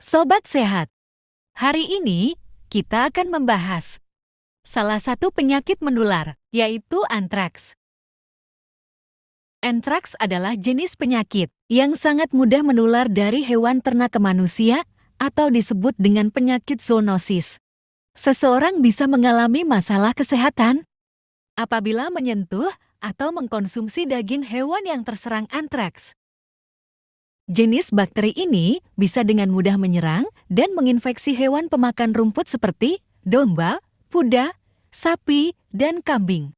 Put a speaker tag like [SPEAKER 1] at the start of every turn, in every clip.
[SPEAKER 1] Sobat Sehat, hari ini kita akan membahas salah satu penyakit menular, yaitu antraks. Antraks adalah jenis penyakit yang sangat mudah menular dari hewan ternak ke manusia atau disebut dengan penyakit zoonosis. Seseorang bisa mengalami masalah kesehatan apabila menyentuh atau mengkonsumsi daging hewan yang terserang antraks. Jenis bakteri ini bisa dengan mudah menyerang dan menginfeksi hewan pemakan rumput seperti domba, kuda, sapi, dan kambing.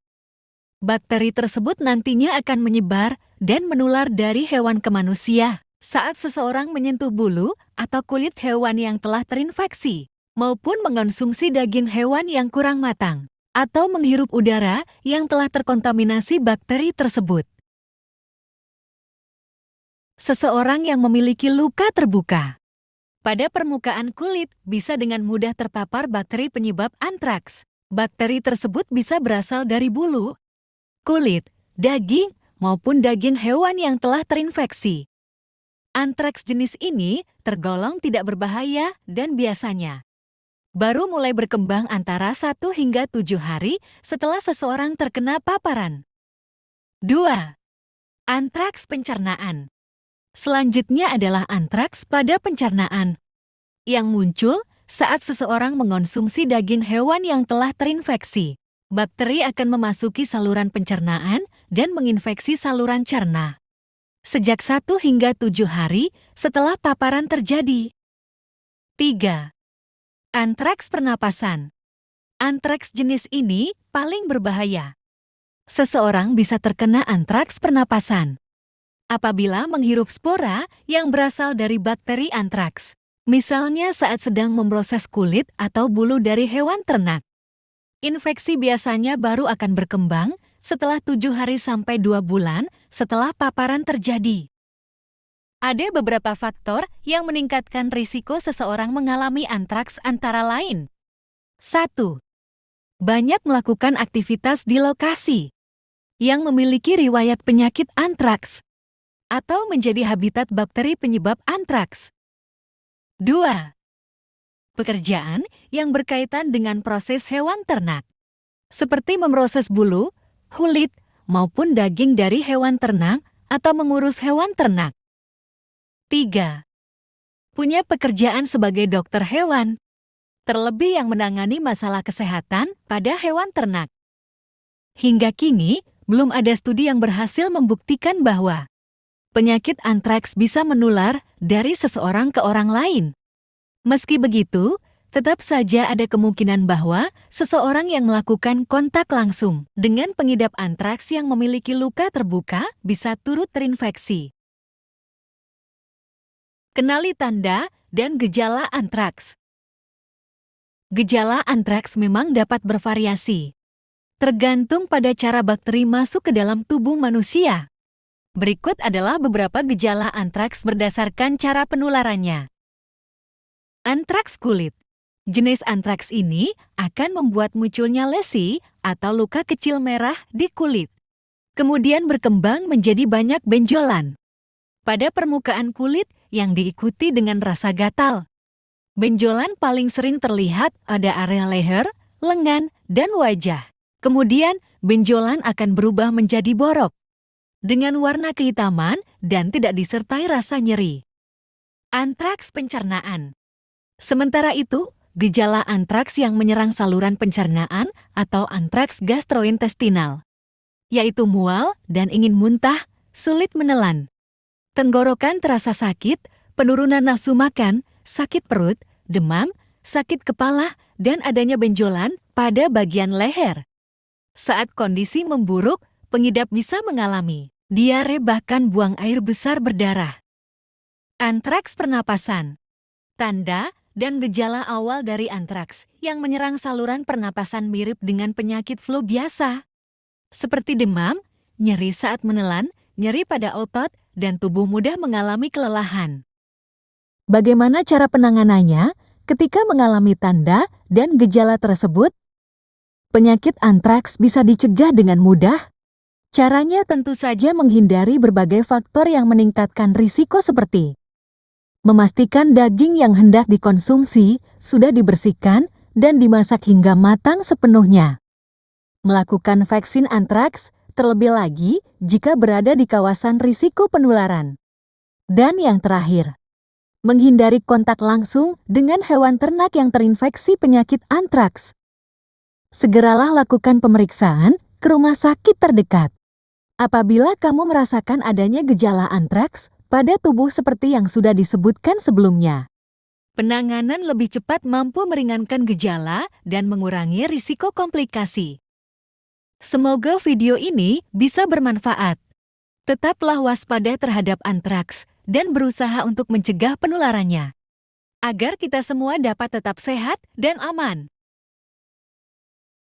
[SPEAKER 1] Bakteri tersebut nantinya akan menyebar dan menular dari hewan ke manusia saat seseorang menyentuh bulu atau kulit hewan yang telah terinfeksi, maupun mengonsumsi daging hewan yang kurang matang, atau menghirup udara yang telah terkontaminasi bakteri tersebut. Seseorang yang memiliki luka terbuka pada permukaan kulit bisa dengan mudah terpapar bakteri penyebab antraks. Bakteri tersebut bisa berasal dari bulu, kulit, daging, maupun daging hewan yang telah terinfeksi. Antraks jenis ini tergolong tidak berbahaya dan biasanya baru mulai berkembang antara 1 hingga 7 hari setelah seseorang terkena paparan. 2. Antraks pencernaan. Selanjutnya adalah antraks pada pencernaan, yang muncul saat seseorang mengonsumsi daging hewan yang telah terinfeksi. Bakteri akan memasuki saluran pencernaan dan menginfeksi saluran cerna sejak 1 hingga 7 hari setelah paparan terjadi. 3. Antraks pernapasan. Antraks jenis ini paling berbahaya. Seseorang bisa terkena antraks pernapasan apabila menghirup spora yang berasal dari bakteri antraks, misalnya saat sedang memproses kulit atau bulu dari hewan ternak. Infeksi biasanya baru akan berkembang setelah 7 hari sampai 2 bulan setelah paparan terjadi. Ada beberapa faktor yang meningkatkan risiko seseorang mengalami antraks antara lain. 1. Banyak melakukan aktivitas di lokasi yang memiliki riwayat penyakit antraks atau menjadi habitat bakteri penyebab antraks. 2. Pekerjaan yang berkaitan dengan proses hewan ternak, seperti memproses bulu, kulit, maupun daging dari hewan ternak atau mengurus hewan ternak. 3. Punya pekerjaan sebagai dokter hewan, terlebih yang menangani masalah kesehatan pada hewan ternak. Hingga kini, belum ada studi yang berhasil membuktikan bahwa penyakit antraks bisa menular dari seseorang ke orang lain. Meski begitu, tetap saja ada kemungkinan bahwa seseorang yang melakukan kontak langsung dengan pengidap antraks yang memiliki luka terbuka bisa turut terinfeksi. Kenali tanda dan gejala antraks. Gejala antraks memang dapat bervariasi, tergantung pada cara bakteri masuk ke dalam tubuh manusia. Berikut adalah beberapa gejala antraks berdasarkan cara penularannya. Antraks kulit. Jenis antraks ini akan membuat munculnya lesi atau luka kecil merah di kulit. Kemudian berkembang menjadi banyak benjolan pada permukaan kulit yang diikuti dengan rasa gatal. Benjolan paling sering terlihat pada area leher, lengan, dan wajah. Kemudian benjolan akan berubah menjadi borok dengan warna kehitaman dan tidak disertai rasa nyeri. Antraks pencernaan. Sementara itu, gejala antraks yang menyerang saluran pencernaan atau antraks gastrointestinal, yaitu mual dan ingin muntah, sulit menelan. Tenggorokan terasa sakit, penurunan nafsu makan, sakit perut, demam, sakit kepala, dan adanya benjolan pada bagian leher. Saat kondisi memburuk, pengidap bisa mengalami diare bahkan buang air besar berdarah. Antraks pernapasan. Tanda dan gejala awal dari antraks yang menyerang saluran pernapasan mirip dengan penyakit flu biasa, seperti demam, nyeri saat menelan, nyeri pada otot, dan tubuh mudah mengalami kelelahan. Bagaimana cara penanganannya ketika mengalami tanda dan gejala tersebut? Penyakit antraks bisa dicegah dengan mudah. Caranya tentu saja menghindari berbagai faktor yang meningkatkan risiko seperti Memastikan daging yang hendak dikonsumsi sudah dibersihkan dan dimasak hingga matang sepenuhnya. Melakukan vaksin antraks, terlebih lagi jika berada di kawasan risiko penularan. Dan yang terakhir, menghindari kontak langsung dengan hewan ternak yang terinfeksi penyakit antraks. Segeralah lakukan pemeriksaan ke rumah sakit terdekat. Apabila kamu merasakan adanya gejala antraks pada tubuh seperti yang sudah disebutkan sebelumnya, penanganan lebih cepat mampu meringankan gejala dan mengurangi risiko komplikasi. Semoga video ini bisa bermanfaat. Tetaplah waspada terhadap antraks dan berusaha untuk mencegah penularannya, agar kita semua dapat tetap sehat dan aman.